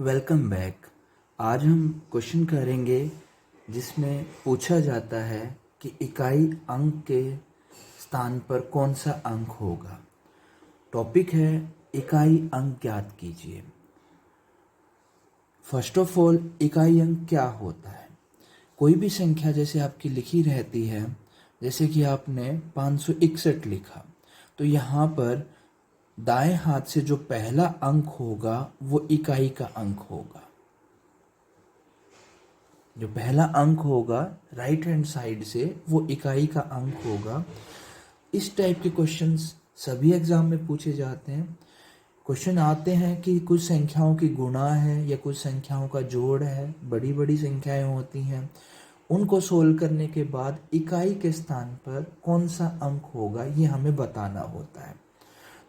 Welcome back. आज हम question करेंगे जिसमें पूछा जाता है कि इकाई अंक के स्थान पर कौन सा अंक होगा। टॉपिक है इकाई अंक ज्ञात कीजिए। फर्स्ट ऑफ ऑल, इकाई अंक क्या होता है? कोई भी संख्या जैसे आपकी लिखी रहती है, जैसे कि आपने 561 लिखा, तो यहाँ पर दाएं हाथ से जो पहला अंक होगा वो इकाई का अंक होगा। जो पहला अंक होगा राइट हैंड साइड से वो इकाई का अंक होगा। इस टाइप के क्वेश्चंस सभी एग्जाम में पूछे जाते हैं। क्वेश्चन आते हैं कि कुछ संख्याओं की गुणा है या कुछ संख्याओं का जोड़ है, बड़ी बड़ी संख्याएं होती हैं, उनको सोल्व करने के बाद इकाई के स्थान पर कौन सा अंक होगा ये हमें बताना होता है।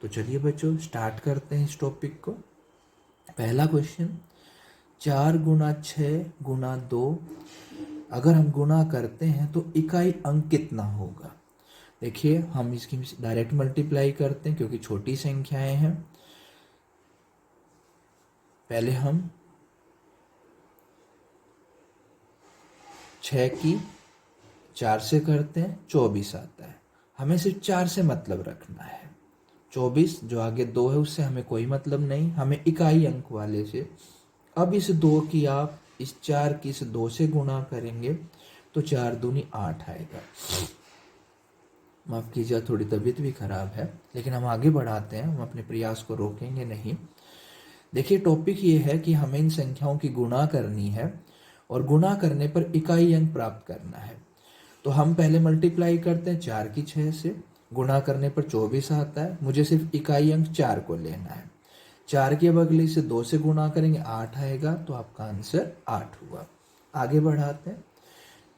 तो चलिए बच्चों, स्टार्ट करते हैं इस टॉपिक को। पहला क्वेश्चन, 4 × 6 × 2 अगर हम गुणा करते हैं तो इकाई अंक कितना होगा? देखिए, हम इसकी डायरेक्ट मल्टीप्लाई करते हैं क्योंकि छोटी संख्याएं हैं। पहले हम 6 की 4 से करते हैं, 24 आता है। हमें सिर्फ 4 से मतलब रखना है। 24 जो आगे 2 है उससे हमें कोई मतलब नहीं, हमें इकाई अंक वाले से। अब इस 2 की आप इस 4 की इस 2 से गुणा करेंगे तो 4 दूनी 8 आएगा। माफ़ कीजिए, थोड़ी तबीयत भी खराब है, लेकिन हम आगे बढ़ाते हैं, हम अपने प्रयास को रोकेंगे नहीं। देखिए, टॉपिक ये है कि हमें इन संख्याओं की गुणा करनी है और गुणा करने पर इकाई अंक प्राप्त करना है। तो हम पहले मल्टीप्लाई करते हैं 4 की 6 से, गुणा करने पर 24 आता है। मुझे सिर्फ इकाई अंक 4 को लेना है। 4 की अब अगले से 2 से गुणा करेंगे, 8 आएगा, तो आपका आंसर 8 हुआ। आगे बढ़ाते हैं।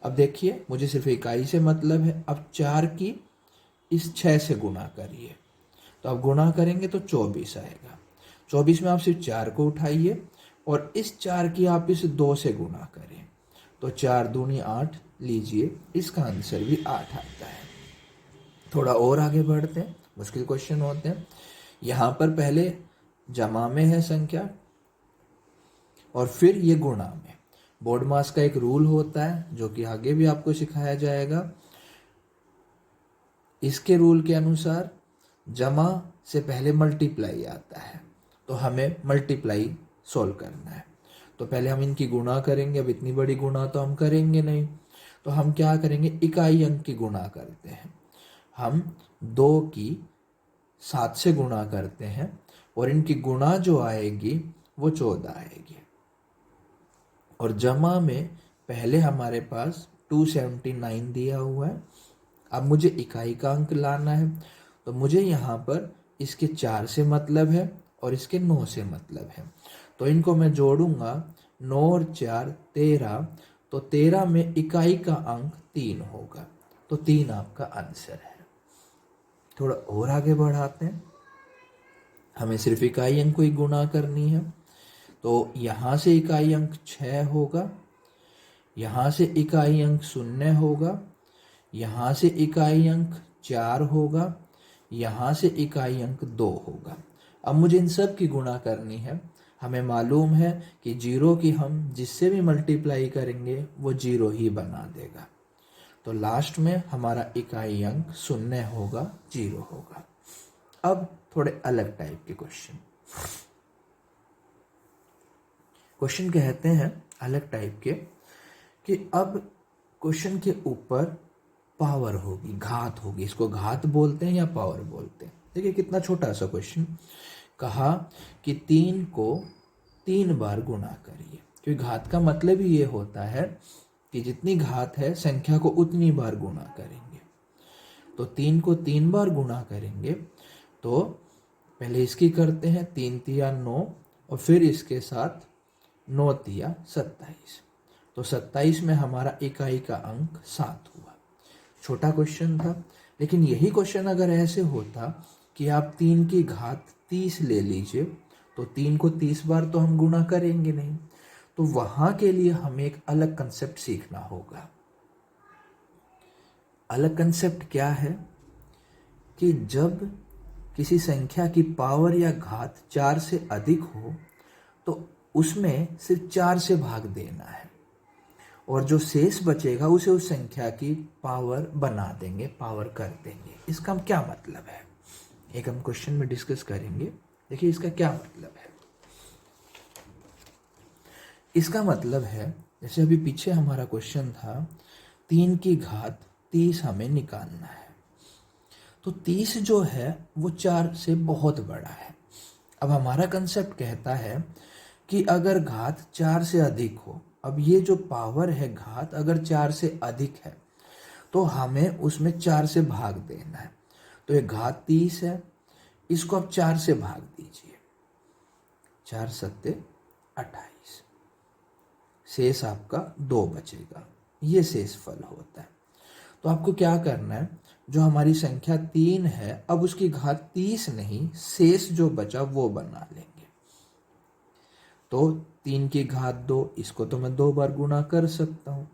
अब देखिए, मुझे सिर्फ इकाई से मतलब है। अब 4 की इस 6 से गुणा करिए, तो आप गुणा करेंगे तो 24 आएगा। 24 में आप सिर्फ 4 को उठाइए और इस 4 की आप इस 2 से गुणा करें, तो 4 दूनी 8 लीजिए, इसका आंसर भी 8 आता है। थोड़ा और आगे बढ़ते हैं, मुश्किल क्वेश्चन होते हैं। यहाँ पर पहले जमा में है संख्या और फिर ये गुणा में। बोर्ड मास का एक रूल होता है जो कि आगे भी आपको सिखाया जाएगा। इसके रूल के अनुसार जमा से पहले मल्टीप्लाई आता है, तो हमें मल्टीप्लाई सोल्व करना है। तो पहले हम इनकी गुणा करेंगे। अब इतनी बड़ी गुणा तो हम करेंगे नहीं, तो हम क्या करेंगे, इकाई अंक की गुणा करते हैं। हम 2 की 7 से गुणा करते हैं और इनकी गुणा जो आएगी वो 14 आएगी। और जमा में पहले हमारे पास 279 दिया हुआ है। अब मुझे इकाई का अंक लाना है, तो मुझे यहाँ पर इसके 4 से मतलब है और इसके 9 से मतलब है। तो इनको मैं जोड़ूंगा, 9 और 4 13, तो 13 में इकाई का अंक 3 होगा, तो 3 आपका आंसर है। थोड़ा और आगे बढ़ाते हैं। हमें सिर्फ इकाई अंक को ही गुणा करनी है, तो यहाँ से इकाई अंक 6 होगा, यहाँ से इकाई अंक 0 होगा, यहाँ से इकाई अंक 4 होगा, यहाँ से इकाई अंक 2 होगा। अब मुझे इन सब की गुणा करनी है। हमें मालूम है कि 0 की हम जिससे भी मल्टीप्लाई करेंगे वो 0 ही बना देगा, तो लास्ट में हमारा इकाई अंक 0 होगा, 0 होगा। अब थोड़े अलग टाइप के क्वेश्चन कहते हैं अलग टाइप के, कि अब क्वेश्चन के ऊपर पावर होगी, घात होगी। इसको घात बोलते हैं या पावर बोलते हैं। देखिए कितना छोटा सा क्वेश्चन। कहा कि 3 को 3 बार गुणा करिए, क्योंकि घात का मतलब ही ये होता है कि जितनी घात है संख्या को उतनी बार गुणा करेंगे। तो 3 को 3 बार गुणा करेंगे, तो पहले इसकी करते हैं, 3 तिया 9 और फिर इसके साथ 9 तिया 27, तो 27 में हमारा इकाई का अंक 7 हुआ। छोटा क्वेश्चन था, लेकिन यही क्वेश्चन अगर ऐसे होता कि आप 3 की घात 30 ले लीजिए, तो 3 को 30 बार तो हम गुणा करेंगे नहीं, तो वहां के लिए हमें एक अलग कंसेप्ट सीखना होगा। अलग कंसेप्ट क्या है कि जब किसी संख्या की पावर या घात 4 से अधिक हो, तो उसमें सिर्फ 4 से भाग देना है और जो शेष बचेगा उसे उस संख्या की पावर बना देंगे, पावर कर देंगे। इसका क्या मतलब है, एक हम क्वेश्चन में डिस्कस करेंगे। देखिए इसका क्या मतलब है। इसका मतलब है, जैसे अभी पीछे हमारा क्वेश्चन था 3 की घात 30 हमें निकालना है, तो 30 जो है वो 4 से बहुत बड़ा है। अब हमारा कंसेप्ट कहता है कि अगर घात 4 से अधिक हो, अब ये जो पावर है घात अगर 4 से अधिक है तो हमें उसमें 4 से भाग देना है। तो ये घात 30 है, इसको आप 4 से भाग दीजिए, 4 सत्ते 28, शेष आपका 2 बचेगा, ये शेष फल होता है। तो आपको क्या करना है, जो हमारी संख्या 3 है अब उसकी घात 30 नहीं, शेष जो बचा वो बना लेंगे। तो 3 की घात 2, इसको तो मैं 2 बार गुणा कर सकता हूँ,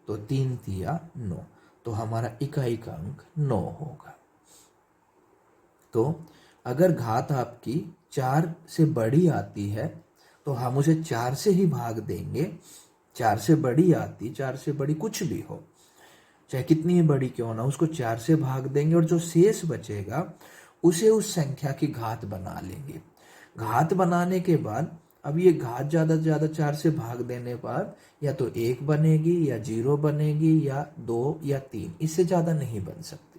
तो 3 तिया 9, तो हमारा इकाई का अंक 9 होगा। तो अगर घात आपकी 4 से बड़ी आती है तो हम उसे 4 से ही भाग देंगे। 4 से बड़ी आती, 4 से बड़ी कुछ भी हो, चाहे कितनी ही बड़ी क्यों ना, उसको 4 से भाग देंगे और जो शेष बचेगा उसे उस संख्या की घात बना लेंगे। घात बनाने के बाद अब ये घात ज़्यादा से ज़्यादा 4 से भाग देने बाद या तो 1 बनेगी या 0 बनेगी या 2 या 3, इससे ज़्यादा नहीं बन सकती।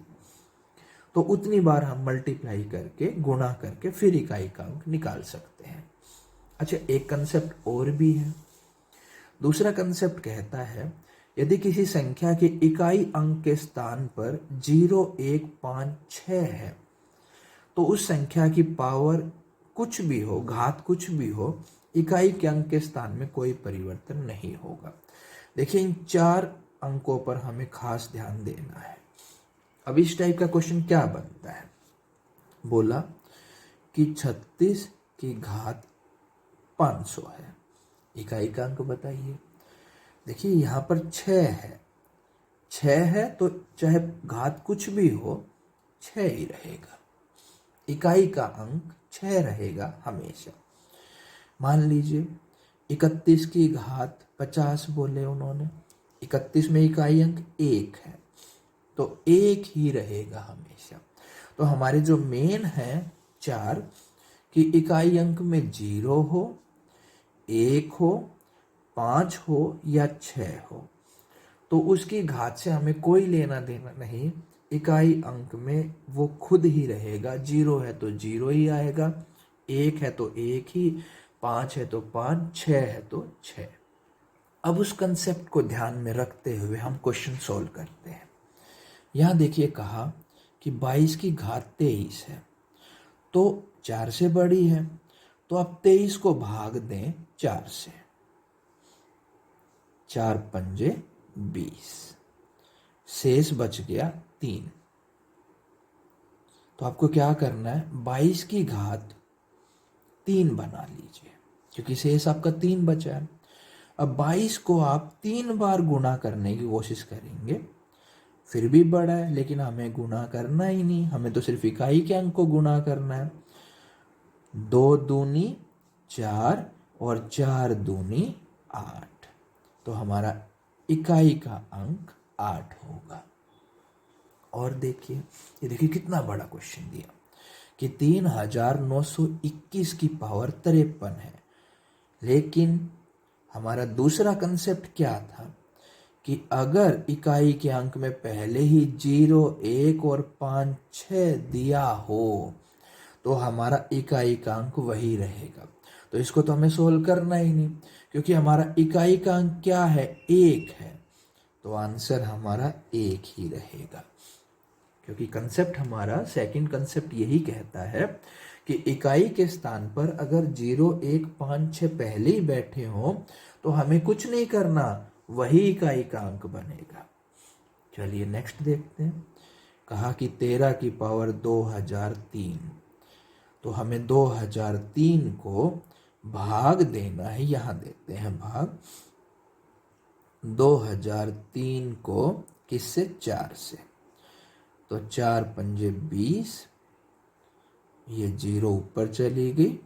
तो उतनी बार हम मल्टीप्लाई करके, गुणा करके फिर इकाई का अंक निकाल सकते हैं। अच्छा, एक कंसेप्ट और भी है। दूसरा कंसेप्ट कहता है यदि किसी संख्या के इकाई अंक के स्थान पर 0, 1, 5, 6 है तो उस संख्या की पावर कुछ भी हो, घात कुछ भी हो, इकाई के अंक के स्थान में कोई परिवर्तन नहीं होगा। देखिए इन 4 अंकों पर हमें खास ध्यान देना है। अब इस टाइप का क्वेश्चन क्या बनता है, बोला कि 36 की घात 500 है, इकाई का अंक बताइए। देखिए यहाँ पर 6 है, 6 है तो चाहे घात कुछ भी हो 6 ही रहेगा, इकाई का अंक 6 रहेगा हमेशा। मान लीजिए 31 की घात 50 बोले उन्होंने, 31 में इकाई अंक 1 है तो 1 ही रहेगा हमेशा। तो हमारे जो मेन है 4 की इकाई अंक में 0 हो, 1 हो, 5 हो या 6 हो, तो उसकी घात से हमें कोई लेना देना नहीं, इकाई अंक में वो खुद ही रहेगा। 0 है तो 0 ही आएगा, 1 है तो 1 ही, 5 है तो 5, 6 है तो 6। अब उस कंसेप्ट को ध्यान में रखते हुए हम क्वेश्चन सोल्व करते हैं। यहाँ देखिए कहा कि 22 की घात 23 है तो 4 से बड़ी है, तो आप 23 को भाग दें 4 से, 4 पंजे 20, शेष बच गया 3। तो आपको क्या करना है, 22 की घात 3 बना लीजिए क्योंकि शेष आपका 3 बचा है। अब 22 को आप 3 बार गुणा करने की कोशिश करेंगे, फिर भी बड़ा है, लेकिन हमें गुणा करना ही नहीं, हमें तो सिर्फ इकाई के अंक को गुणा करना है। 2 दूनी 4 और 4 दूनी 8, तो हमारा इकाई का अंक 8 होगा। और देखिए, ये देखिए कितना बड़ा क्वेश्चन दिया कि 3921 की पावर 53 है, लेकिन हमारा दूसरा कंसेप्ट क्या था कि अगर इकाई के अंक में पहले ही 0, 1 और 5, 6 दिया हो तो हमारा इकाई का अंक वही रहेगा। तो इसको तो हमें सोल्व करना ही नहीं क्योंकि हमारा इकाई का अंक क्या है, 1 है, तो आंसर हमारा 1 ही रहेगा। क्योंकि कंसेप्ट हमारा सेकंड कंसेप्ट यही कहता है कि इकाई के स्थान पर अगर 0, 1, 5, 6 पहले ही बैठे हों तो हमें कुछ नहीं करना, वही इकाई का अंक बनेगा। चलिए नेक्स्ट देखते हैं। कहा कि 13 की पावर 2003, तो हमें 2003 को भाग देना है, यहां देते हैं भाग 2003 को किससे, 4 से, तो 4 पंजे 20, ये 0 ऊपर चली गई,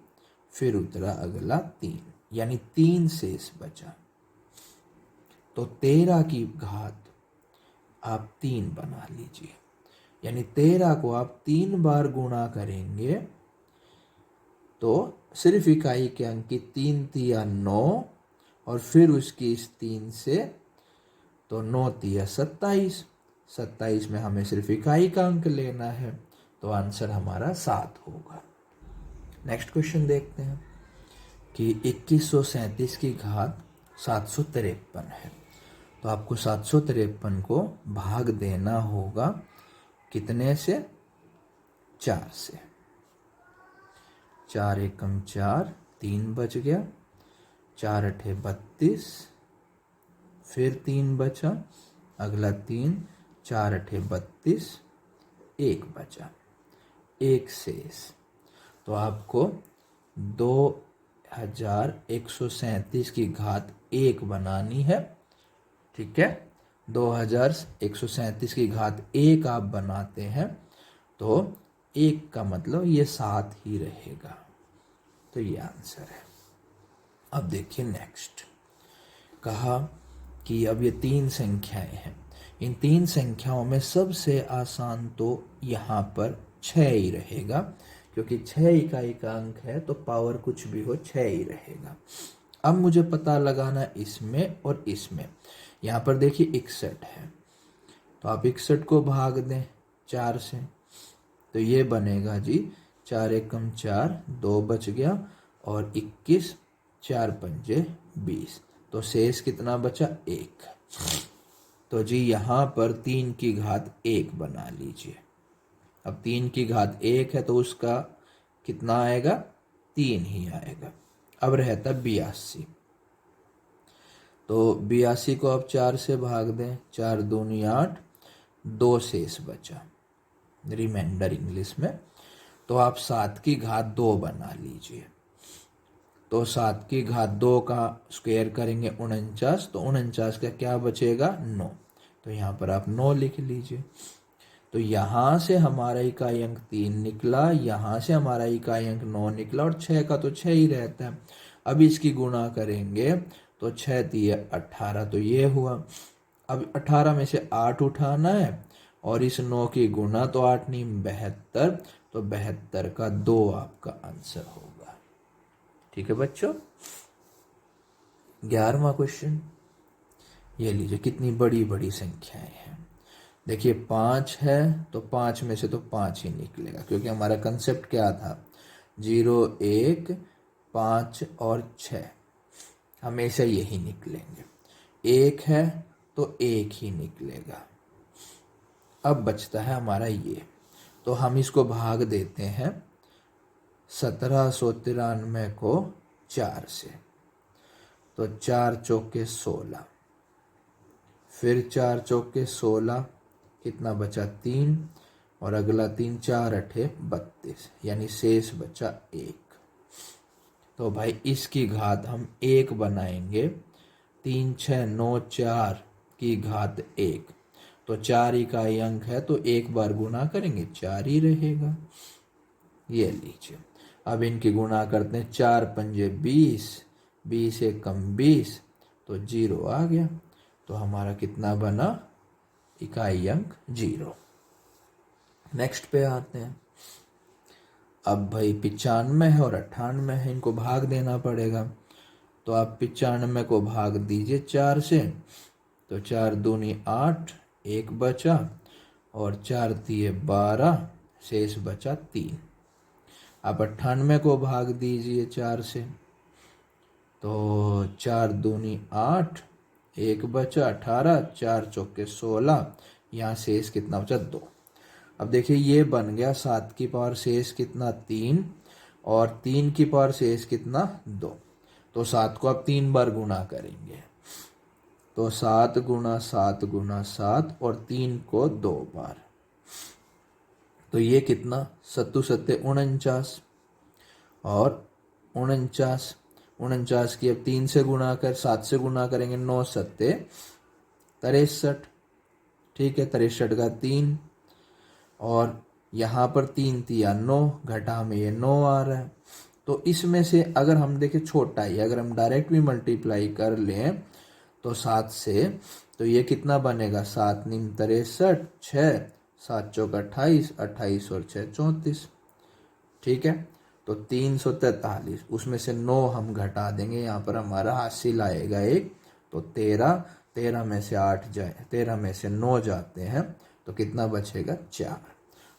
फिर उतरा अगला 3, यानी 3 शेष बचा। तो 13 की घात आप 3 बना लीजिए, यानी 13 को आप 3 बार गुणा करेंगे तो सिर्फ इकाई के अंक की 3 तिया 9 और फिर उसकी इस 3 से, तो 9 तिया 27, 27 में हमें सिर्फ इकाई का अंक लेना है, तो आंसर हमारा 7 होगा। नेक्स्ट क्वेश्चन देखते हैं कि 2137 की घात 753 है। तो आपको 753 को भाग देना होगा कितने से? 4 से। 4 एकम 4, 3 बच गया, 4 अठे 32, फिर 3 बचा, अगला 3, 4 अठे 32, 1 बचा, 1 शेष। तो आपको 2137 की घात 1 बनानी है। ठीक है, 2137 की घात 1 आप बनाते हैं तो 1 का मतलब ये 7 ही रहेगा, तो ये आंसर है। अब देखिए नेक्स्ट, कहा कि अब ये 3 संख्याएं हैं, इन 3 संख्याओं में सबसे आसान तो यहाँ पर 6 ही रहेगा, क्योंकि 6 इकाई का अंक है तो पावर कुछ भी हो 6 ही रहेगा। अब मुझे पता लगाना इसमें और इसमें। यहाँ पर देखिए 61 है, तो आप 61 को भाग दें 4 से, तो ये बनेगा जी 4 एकम 4, 2 बच गया, और 21, 4 पंजे 20, तो शेष कितना बचा? 1। तो जी यहाँ पर 3 की घात 1 बना लीजिए। अब 3 की घात 1 है तो उसका कितना आएगा? 3 ही आएगा। अब रहता 82, तो 82 को आप 4 से भाग दें, 4 दूनी 8, 2 शेष बचा, रिमाइंडर इंग्लिश में, तो आप 7 की घात 2 बना लीजिए। तो 7 की घात 2 का स्क्वायर करेंगे 49, तो 49 का क्या बचेगा? 9, तो यहाँ पर आप 9 लिख लीजिए। तो यहाँ से हमारा इकाई अंक 3 निकला, यहाँ से हमारा इकाई अंक 9 निकला, और 6 का तो 6 ही रहता है। अब इसकी गुणा करेंगे तो 6 तिया 18, तो ये हुआ। अब 18 में से 8 उठाना है, और इस 9 की गुणा, तो 8 नहीं 72, तो 72 का 2 आपका आंसर होगा। ठीक है बच्चों। 11वां क्वेश्चन, ये लीजिए, कितनी बड़ी बड़ी संख्याएं हैं। देखिए 5 है तो 5 में से तो 5 ही निकलेगा, क्योंकि हमारा कंसेप्ट क्या था? 0, 1, 5 और 6 हमेशा यही निकलेंगे। 1 है तो 1 ही निकलेगा। अब बचता है हमारा ये, तो हम इसको भाग देते हैं 1793 को 4 से, तो 4 चौके 16, फिर 4 चौके 16, कितना बचा? 3, और अगला 3, 4 अठे 32, यानी शेष बचा 1। तो भाई इसकी घात हम 1 बनाएंगे, 3, 6, 9, 4 की घात 1, तो 4 इकाई अंक है तो 1 बार गुणा करेंगे 4 ही रहेगा। ये लीजिए, अब इनकी गुणा करते हैं, 4 पंजे 20, 20 एकम 20, तो 0 आ गया। तो हमारा कितना बना? इकाई अंक 0। नेक्स्ट पे आते हैं। अब भाई 95 है और 98 है, इनको भाग देना पड़ेगा। तो आप 95 को भाग दीजिए 4 से, तो 4 दूनी 8, 1 बचा, और 4 तिये 12, शेष बचा 3। आप 98 को भाग दीजिए 4 से, तो 4 दूनी 8, 1 बचा, 18, 4 चौके 16, यहाँ शेष कितना बचा? 2। अब देखिए ये बन गया 7 की पावर शेष कितना? 3, और 3 की पावर शेष कितना? 2। तो 7 को आप 3 बार गुणा करेंगे, तो 7 गुणा 7 गुणा 7, और 3 को 2 बार, तो ये कितना? 7 सत्ते 49, और 49, 49 की अब 3 से गुणा कर 7 से गुणा करेंगे, 9 सत्ते 63, ठीक है, 63 का 3, और यहाँ पर 3 तिया 9, घटा में ये 9 आ रहा है, तो तो इसमें से अगर हम देखें छोटा ही, अगर हम डायरेक्ट भी मल्टीप्लाई कर लें तो 7 से, तो ये कितना बनेगा, 7 नीम 63, 6 7 चौक 28, 28 और 6 34। ठीक है, तो 343, उसमें से 9 हम घटा देंगे, यहाँ पर हमारा हासिल आएगा 1, तो 13, 13 में से 8 जाए, 13 में से 9 जाते हैं तो कितना बचेगा, 4।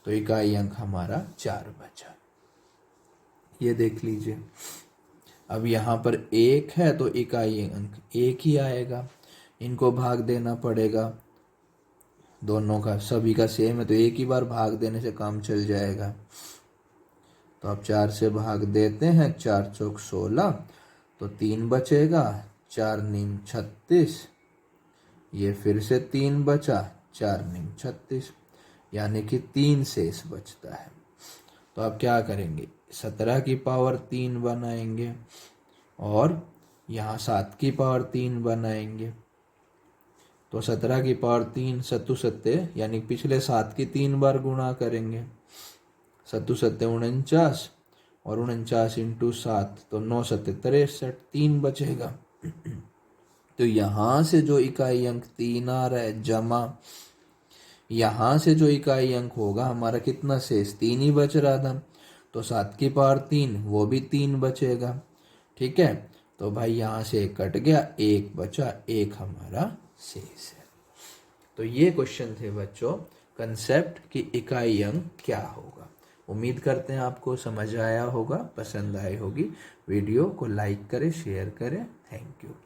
तो इकाई अंक हमारा 4 बचा। ये देख लीजिए। अब यहाँ पर 1 है तो इकाई अंक 1 ही आएगा, इनको भाग देना पड़ेगा, दोनों का सभी का सेम है तो एक ही बार भाग देने से काम चल जाएगा। तो अब 4 से भाग देते हैं, 4 चौक 16, तो 3 बचेगा, 4 नीम 36, ये फिर से 3 बचा, 4 नीम 36, यानी कि 3 शेष बचता है। तो अब क्या करेंगे, 17 की पावर 3 बनाएंगे और यहाँ 7 की पावर 3 बनाएंगे। तो 17 की पावर 3 सत्तू सत्ते, यानी पिछले 7 की 3 बार गुणा करेंगे, सत्तू सत्ते 49 और 49 इंटू 7, तो 9 सत्ते 63, 3 बचेगा। तो यहाँ से जो इकाई अंक 3 आ रहा है जमा, यहाँ से जो इकाई अंक होगा हमारा कितना शेष, 3 ही बच रहा था, तो 7 की पावर 3 वो भी 3 बचेगा। ठीक है, तो भाई यहाँ से 1 कट गया, 1 बचा, 1 हमारा शेष है। तो ये क्वेश्चन थे बच्चों कंसेप्ट की इकाई अंक क्या होगा। उम्मीद करते हैं आपको समझ आया होगा, पसंद आई होगी। वीडियो को लाइक करें, शेयर करें। Thank you.